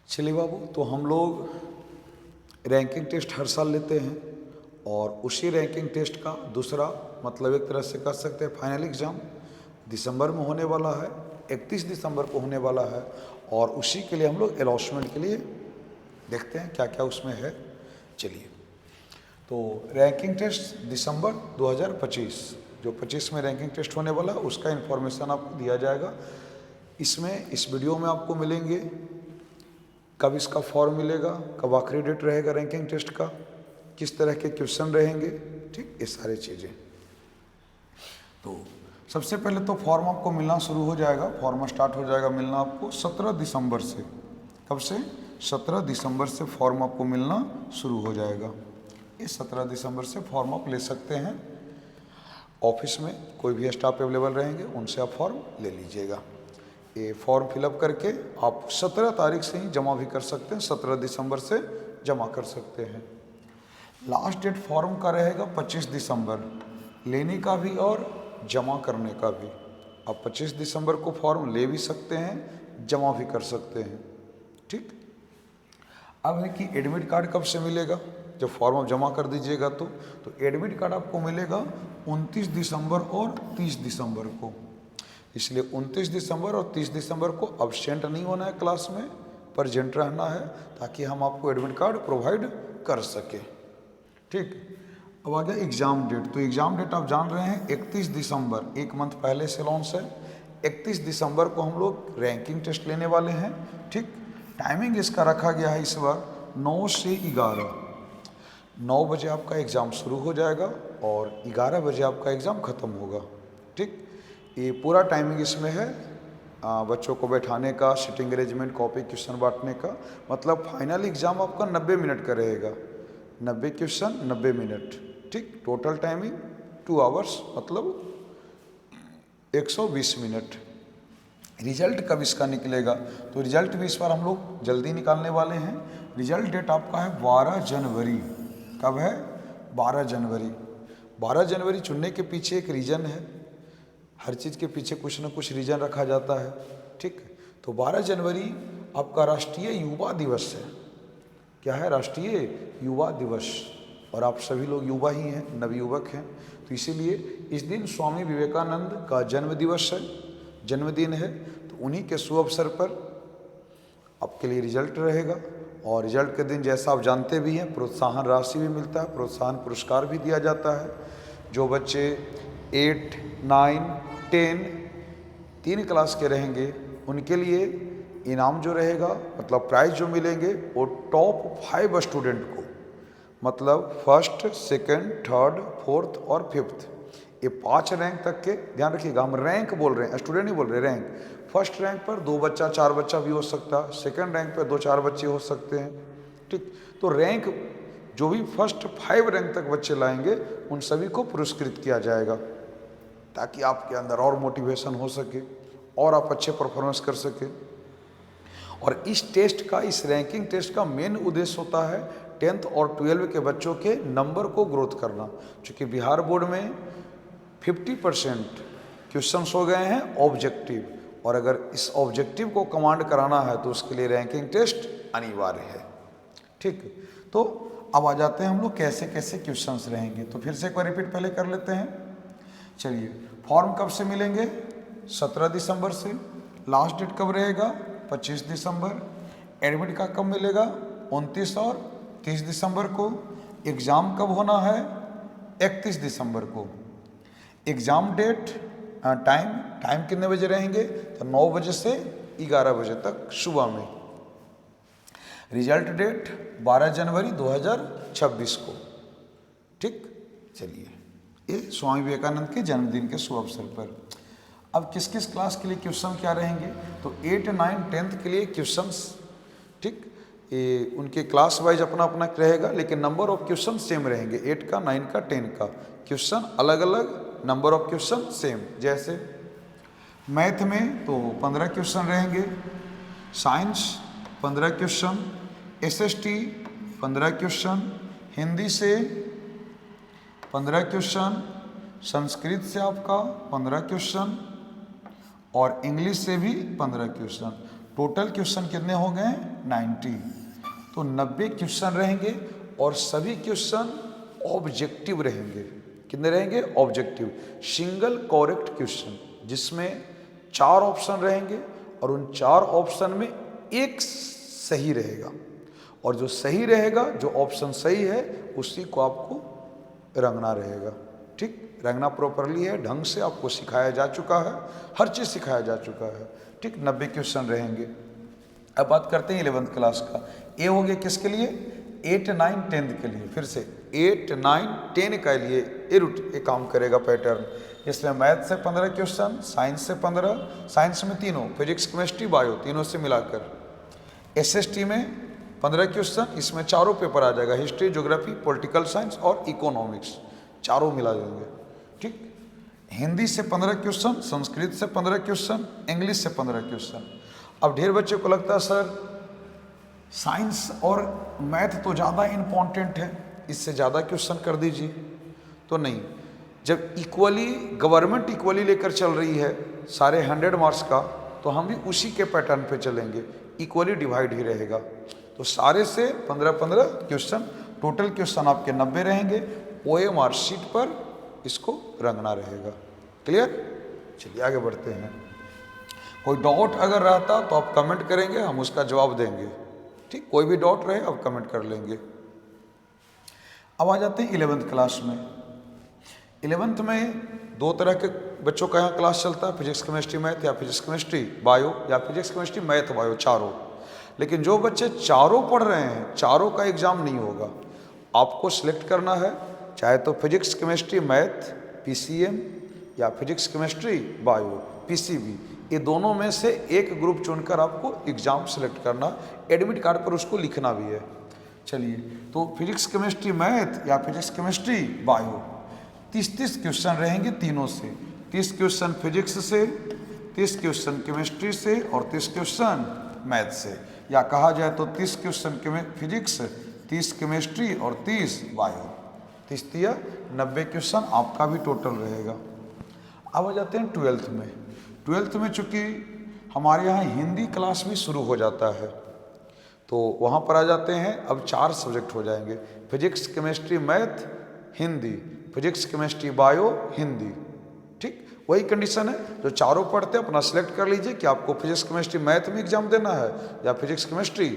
चलिए बाबू, तो हम लोग रैंकिंग टेस्ट हर साल लेते हैं और उसी रैंकिंग टेस्ट का दूसरा मतलब एक तरह से कह सकते हैं फाइनल एग्ज़ाम दिसंबर में होने वाला है, 31 दिसंबर को होने वाला है। और उसी के लिए हम लोग अलॉटमेंट के लिए देखते हैं क्या क्या उसमें है। चलिए, तो रैंकिंग टेस्ट दिसंबर 2025 जो 25 में रैंकिंग टेस्ट होने वाला है उसका इन्फॉर्मेशन आपको दिया जाएगा। इसमें इस वीडियो में आपको मिलेंगे कब इसका फॉर्म मिलेगा, कब आखिरी डेट रहेगा रैंकिंग टेस्ट का, किस तरह के क्वेश्चन रहेंगे, ठीक, ये सारी चीज़ें। तो सबसे पहले तो फॉर्म आपको मिलना शुरू हो जाएगा, फॉर्म स्टार्ट हो जाएगा मिलना आपको 17 दिसंबर से। कब से? 17 दिसंबर से फॉर्म आपको मिलना शुरू हो जाएगा। ये 17 दिसंबर से फॉर्म आप ले सकते हैं। ऑफिस में कोई भी स्टाफ अवेलेबल रहेंगे, उनसे आप फॉर्म ले लीजिएगा। ये फॉर्म फिलअप करके आप 17 तारीख से ही जमा भी कर सकते हैं, 17 दिसंबर से जमा कर सकते हैं। लास्ट डेट फॉर्म का रहेगा 25 दिसंबर, लेने का भी और जमा करने का भी। आप 25 दिसंबर को फॉर्म ले भी सकते हैं, जमा भी कर सकते हैं, ठीक। अब है कि एडमिट कार्ड कब से मिलेगा। जब फॉर्म आप जमा कर दीजिएगा तो एडमिट कार्ड आपको मिलेगा 29 दिसंबर और 30 दिसंबर को। इसलिए 29 दिसंबर और 30 दिसंबर को अब्सेंट नहीं होना है क्लास में, प्रेजेंट रहना है, ताकि हम आपको एडमिट कार्ड प्रोवाइड कर सके, ठीक। अब आ गया एग्ज़ाम डेट। तो एग्ज़ाम डेट आप जान रहे हैं 31 दिसंबर, एक मंथ पहले से लॉन्च है। 31 दिसंबर को हम लोग रैंकिंग टेस्ट लेने वाले हैं, ठीक। टाइमिंग इसका रखा गया है इस बार 9 से 11। 9 बजे आपका एग्ज़ाम शुरू हो जाएगा और 11 बजे आपका एग्ज़ाम ख़त्म होगा, ठीक। ये पूरा टाइमिंग इसमें है बच्चों को बैठाने का, सिटिंग अरेंजमेंट, कॉपी क्वेश्चन बांटने का। मतलब फाइनल एग्ज़ाम आपका 90 मिनट का रहेगा, 90 क्वेश्चन 90 मिनट, ठीक। टोटल टाइमिंग 2 आवर्स, मतलब 120 मिनट। रिजल्ट कब इसका निकलेगा? तो रिजल्ट भी इस बार हम लोग जल्दी निकालने वाले हैं। रिजल्ट डेट आपका है 12 जनवरी। कब है? 12 जनवरी। 12 जनवरी चुनने के पीछे एक रीज़न है, हर चीज़ के पीछे कुछ न कुछ रीज़न रखा जाता है, ठीक। तो 12 जनवरी आपका राष्ट्रीय युवा दिवस है। क्या है? राष्ट्रीय युवा दिवस। और आप सभी लोग युवा ही हैं, नवयुवक हैं, तो इसीलिए इस दिन स्वामी विवेकानंद का जन्म दिवस है, जन्मदिन है। तो उन्हीं के शुभ अवसर पर आपके लिए रिजल्ट रहेगा। और रिजल्ट के दिन जैसा आप जानते भी हैं, प्रोत्साहन राशि भी मिलता है, प्रोत्साहन पुरस्कार भी दिया जाता है। जो बच्चे 8, 9, 10 तीन क्लास के रहेंगे उनके लिए इनाम जो रहेगा, मतलब प्राइज जो मिलेंगे, वो टॉप 5 स्टूडेंट को, मतलब फर्स्ट, सेकंड, थर्ड, फोर्थ और फिफ्थ, ये 5 रैंक तक के, ध्यान रखिएगा हम रैंक बोल रहे हैं, स्टूडेंट नहीं बोल रहे, रैंक। फर्स्ट रैंक पर 2 बच्चा 4 बच्चा भी हो सकता है, सेकंड रैंक पर 2-4 बच्चे हो सकते हैं, ठीक। तो रैंक जो भी फर्स्ट 5 रैंक तक बच्चे लाएंगे उन सभी को पुरस्कृत किया जाएगा, ताकि आपके अंदर और मोटिवेशन हो सके और आप अच्छे परफॉर्मेंस कर सके। और इस टेस्ट का, इस रैंकिंग टेस्ट का मेन उद्देश्य होता है 10th और 12th के बच्चों के नंबर को ग्रोथ करना। क्योंकि बिहार बोर्ड में 50% क्वेश्चंस हो गए हैं ऑब्जेक्टिव, और अगर इस ऑब्जेक्टिव को कमांड कराना है तो उसके लिए रैंकिंग टेस्ट अनिवार्य है, ठीक। तो अब आ जाते हैं हम लोग कैसे कैसे क्वेश्चंस रहेंगे। तो फिर से एक बार रिपीट पहले कर लेते हैं। चलिए, फॉर्म कब से मिलेंगे? 17 दिसंबर से। लास्ट डेट कब रहेगा? 25 दिसंबर। एडमिट का कब मिलेगा? 29 और 30 दिसंबर को। एग्ज़ाम कब होना है? 31 दिसंबर को। एग्ज़ाम डेट, टाइम कितने बजे रहेंगे? तो 9 बजे से 11 बजे तक सुबह में। रिजल्ट डेट 12 जनवरी 2026 को, ठीक। चलिए, ये स्वामी विवेकानंद के जन्मदिन के शुभ अवसर पर। अब किस किस क्लास के लिए क्वेश्चन क्या रहेंगे? तो 8, 9, 10th के लिए क्वेश्चंस, ठीक। ये उनके क्लास वाइज अपना अपना रहेगा, लेकिन नंबर ऑफ क्वेश्चन सेम रहेंगे। 8 का, 9 का, 10 का क्वेश्चन अलग अलग, नंबर ऑफ क्वेश्चन सेम। जैसे मैथ में तो 15 क्वेश्चन रहेंगे, science 15 question, SST 15 question, Hindi से 15 क्वेश्चन, संस्कृत से आपका 15 क्वेश्चन और इंग्लिश से भी 15 क्वेश्चन। टोटल क्वेश्चन कितने हो गए? 90। तो 90 क्वेश्चन रहेंगे और सभी क्वेश्चन ऑब्जेक्टिव रहेंगे। कितने रहेंगे? ऑब्जेक्टिव। सिंगल करेक्ट क्वेश्चन, जिसमें 4 ऑप्शन रहेंगे और उन 4 ऑप्शन में एक सही रहेगा, और जो सही रहेगा, जो ऑप्शन सही है, उसी को आपको रंगना रहेगा। ठीक, रंगना प्रॉपरली है, ढंग से आपको सिखाया जा चुका है, हर चीज़ सिखाया जा चुका है। ठीक, 90 क्वेश्चन रहेंगे। अब बात करते हैं 11th क्लास का। ए हो गया किसके लिए? 8, 9, 10 के लिए। फिर से 8, 9, 10 के लिए ये काम करेगा पैटर्न। इसमें मैथ से 15 क्वेश्चन, साइंस से 15, साइंस में तीनों, फिजिक्स, केमिस्ट्री, बायो, तीनों से मिलाकर। एसएसटी में 15 क्वेश्चन, इसमें चारों पेपर आ जाएगा, हिस्ट्री, ज्योग्राफी, पॉलिटिकल साइंस और इकोनॉमिक्स, चारों मिला देंगे। ठीक, हिंदी से 15 क्वेश्चन, संस्कृत से 15 क्वेश्चन, इंग्लिश से 15 क्वेश्चन। अब ढेर बच्चों को लगता है सर साइंस और मैथ तो ज़्यादा इम्पॉर्टेंट है, इससे ज़्यादा क्वेश्चन कर दीजिए। तो नहीं, जब इक्वली गवर्नमेंट इक्वली लेकर चल रही है सारे 100 मार्क्स का, तो हम भी उसी के पैटर्न पे चलेंगे, इक्वली डिवाइड ही रहेगा। तो सारे से 15-15 क्वेश्चन, टोटल क्वेश्चन आपके 90 रहेंगे। OMR शीट पर इसको रंगना रहेगा। क्लियर? चलिए आगे बढ़ते हैं। कोई डाउट अगर रहता तो आप कमेंट करेंगे, हम उसका जवाब देंगे। ठीक, कोई भी डाउट रहे आप कमेंट कर लेंगे। अब आ जाते हैं 11th क्लास में। 11th में 2 तरह के बच्चों का यहाँ क्लास चलता है, फिजिक्स, केमिस्ट्री, मैथ, या फिजिक्स, केमिस्ट्री, बायो, या फिजिक्स, केमिस्ट्री, मैथ, बायो, चारों। लेकिन जो बच्चे चारों पढ़ रहे हैं, चारों का एग्जाम नहीं होगा। आपको सिलेक्ट करना है, चाहे तो फिजिक्स, केमिस्ट्री, मैथ PCM, या फिजिक्स, केमिस्ट्री, बायो PCB, ये दोनों में से एक ग्रुप चुनकर आपको एग्जाम सेलेक्ट करना, एडमिट कार्ड पर उसको लिखना भी है। चलिए, तो फिजिक्स, केमिस्ट्री, मैथ या फिजिक्स, केमिस्ट्री, बायो 30-30 क्वेश्चन रहेंगे तीनों से। 30 क्वेश्चन फिजिक्स से, 30 क्वेश्चन केमिस्ट्री से और 30 क्वेश्चन मैथ से, या कहा जाए तो 30 क्वेश्चन फिजिक्स, 30 केमिस्ट्री और 30 बायो। 30 90 क्वेश्चन आपका भी टोटल रहेगा। अब आ जाते हैं 12th में। 12th में चूँकि हमारे यहाँ हिंदी क्लास भी शुरू हो जाता है, तो वहाँ पर आ जाते हैं। अब 4 सब्जेक्ट हो जाएंगे, physics, chemistry, math, Hindi, physics, chemistry, bio, Hindi. ठीक, वही कंडीशन है, जो चारों पढ़ते हैं अपना सेलेक्ट कर लीजिए कि आपको फिजिक्स, केमिस्ट्री, मैथ में एग्जाम देना है या फिजिक्स, केमिस्ट्री,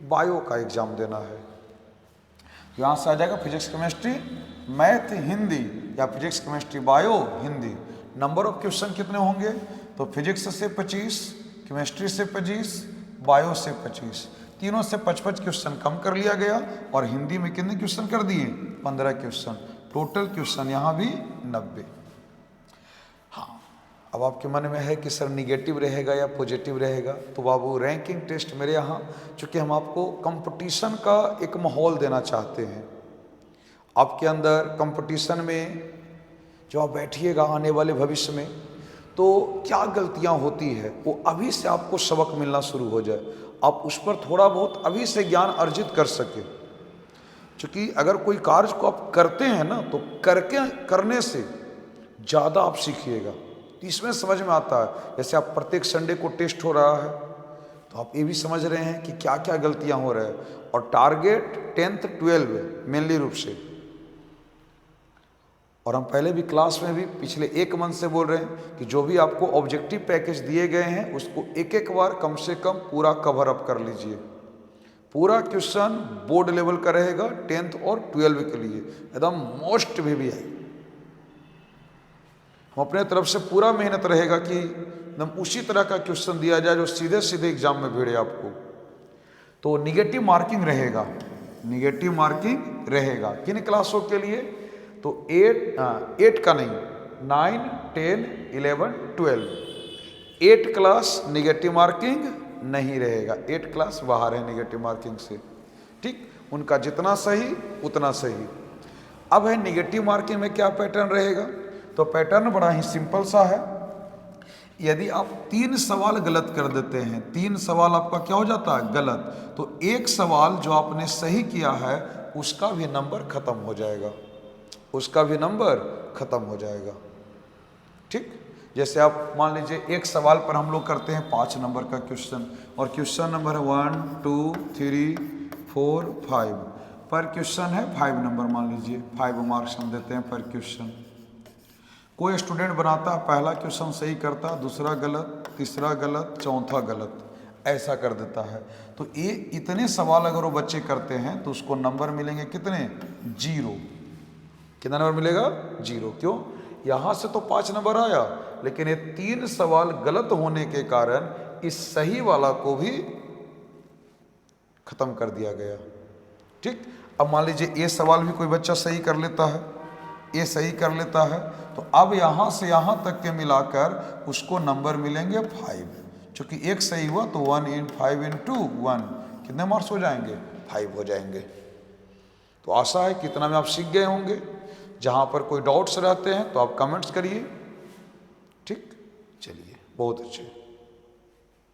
बायो का एग्जाम देना है। यहाँ से आ जाएगा फिजिक्स, केमिस्ट्री, मैथ, हिंदी, या physics, chemistry, bio, Hindi. Number of question कितने होंगे? तो फिजिक्स से 25, केमिस्ट्री से 25, बायो से 25, तीनों से 55 क्वेश्चन कम कर लिया गया, और हिंदी में कितने क्वेश्चन कर दिए? 15 क्वेश्चन। टोटल क्वेश्चन यहाँ भी 90। हाँ, अब आपके मन में है कि सर निगेटिव रहेगा या पॉजिटिव रहेगा, तो बाबू रैंकिंग टेस्ट मेरे यहाँ, चूँकि हम आपको कंपटीशन का एक माहौल देना चाहते हैं, आपके अंदर कंपटीशन में जो आप बैठिएगा आने वाले भविष्य में, तो क्या गलतियां होती है वो अभी से आपको सबक मिलना शुरू हो जाए, आप उस पर थोड़ा बहुत अभी से ज्ञान अर्जित कर सके। क्योंकि अगर कोई कार्य को आप करते हैं ना, तो करने से ज़्यादा आप सीखिएगा। तो इसमें समझ में आता है, जैसे आप प्रत्येक संडे को टेस्ट हो रहा है, तो आप ये भी समझ रहे हैं कि क्या क्या गलतियां हो रहा है, और टारगेट 10th 12 मेनली रूप से। और हम पहले भी क्लास में भी पिछले 1 मंथ से बोल रहे हैं कि जो भी आपको ऑब्जेक्टिव पैकेज दिए गए हैं, उसको एक बार कम से कम पूरा कवर अप कर लीजिए। पूरा क्वेश्चन बोर्ड लेवल का रहेगा 10th और 12 के लिए, एकदम मोस्ट VVI। हम अपने तरफ से पूरा मेहनत रहेगा कि एकदम उसी तरह का क्वेश्चन दिया जाए जो सीधे सीधे एग्जाम में भिड़े आपको। तो निगेटिव मार्किंग रहेगा, निगेटिव मार्किंग रहेगा किन क्लासों के लिए? तो 8 का नहीं, 9, 10, 11, 12 8 क्लास निगेटिव मार्किंग नहीं रहेगा। 8 क्लास बाहर है निगेटिव मार्किंग से। ठीक, उनका जितना सही उतना सही। अब है निगेटिव मार्किंग में क्या पैटर्न रहेगा? तो पैटर्न बड़ा ही सिंपल सा है। यदि आप 3 सवाल गलत कर देते हैं, 3 सवाल आपका क्या हो जाता है? गलत। तो 1 सवाल जो आपने सही किया है उसका भी नंबर खत्म हो जाएगा, उसका भी नंबर खत्म हो जाएगा। ठीक, जैसे आप मान लीजिए एक सवाल पर हम लोग करते हैं 5 नंबर का क्वेश्चन, और क्वेश्चन नंबर है 1 2 3 4 5, पर क्वेश्चन है 5 नंबर, मान लीजिए 5 मार्क्स हम देते हैं पर क्वेश्चन। कोई स्टूडेंट बनाता, पहला क्वेश्चन सही करता, दूसरा गलत, तीसरा गलत, चौथा गलत, ऐसा कर देता है। तो ये इतने सवाल अगर वो बच्चे करते हैं तो उसको नंबर मिलेंगे कितने? 0। कितना नंबर मिलेगा? 0। क्यों? यहाँ से तो 5 नंबर आया, लेकिन ये 3 सवाल गलत होने के कारण इस सही वाला को भी खत्म कर दिया गया। ठीक, अब मान लीजिए ये सवाल भी कोई बच्चा सही कर लेता है, ये सही कर लेता है, तो अब यहाँ से यहाँ तक के मिलाकर उसको नंबर मिलेंगे 5। चूंकि एक सही हुआ तो 1 इन 5 into 1 कितने मार्क्स हो जाएंगे? 5 हो जाएंगे। तो आशा है कि इतना में आप सीख गए होंगे। जहाँ पर कोई डाउट्स रहते हैं तो आप कमेंट्स करिए। ठीक, चलिए, बहुत अच्छे।